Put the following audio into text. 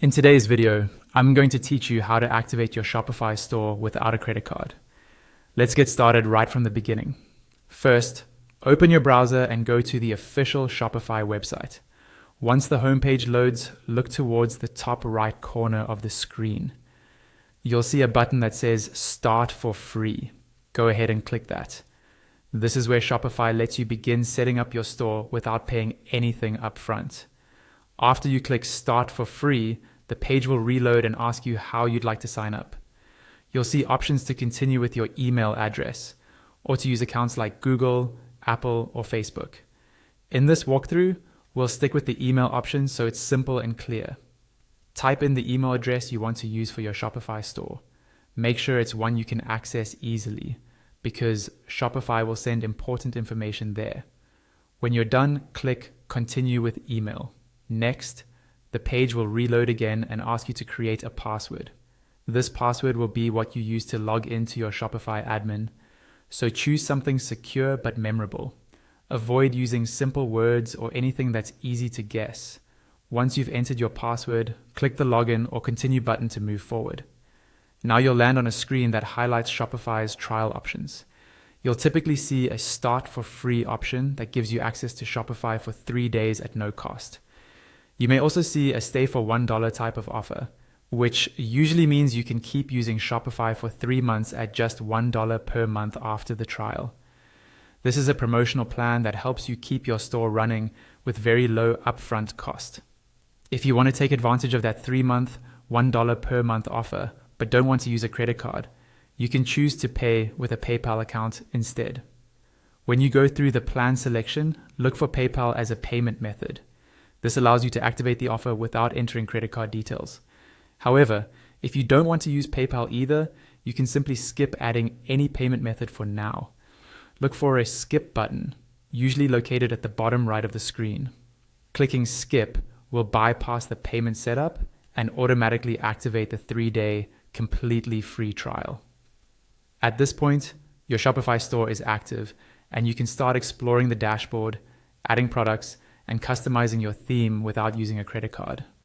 In today's video, I'm going to teach you how to activate your Shopify store without a credit card. Let's get started right from the beginning. First, open your browser and go to the official Shopify website. Once the homepage loads, look towards the top right corner of the screen. You'll see a button that says Start for Free. Go ahead and click that. This is where Shopify lets you begin setting up your store without paying anything upfront. After you click Start for Free, the page will reload and ask you how you'd like to sign up. You'll see options to continue with your email address, or to use accounts like Google, Apple, or Facebook. In this walkthrough, we'll stick with the email option so it's simple and clear. Type in the email address you want to use for your Shopify store. Make sure it's one you can access easily, because Shopify will send important information there. When you're done, click Continue with Email. Next, the page will reload again and ask you to create a password. This password will be what you use to log into your Shopify admin, so choose something secure but memorable. Avoid using simple words or anything that's easy to guess. Once you've entered your password, click the Login or Continue button to move forward. Now you'll land on a screen that highlights Shopify's trial options. You'll typically see a Start for Free option that gives you access to Shopify for 3 days at no cost. You may also see a Stay for $1 type of offer, which usually means you can keep using Shopify for 3 months at just $1 per month after the trial. This is a promotional plan that helps you keep your store running with very low upfront cost. If you want to take advantage of that 3-month, $1 per month offer, but don't want to use a credit card, you can choose to pay with a PayPal account instead. When you go through the plan selection, look for PayPal as a payment method. This allows you to activate the offer without entering credit card details. However, if you don't want to use PayPal either, you can simply skip adding any payment method for now. Look for a Skip button, usually located at the bottom right of the screen. Clicking Skip will bypass the payment setup and automatically activate the 3-day completely free trial. At this point, your Shopify store is active and you can start exploring the dashboard, adding products, and customizing your theme without using a credit card.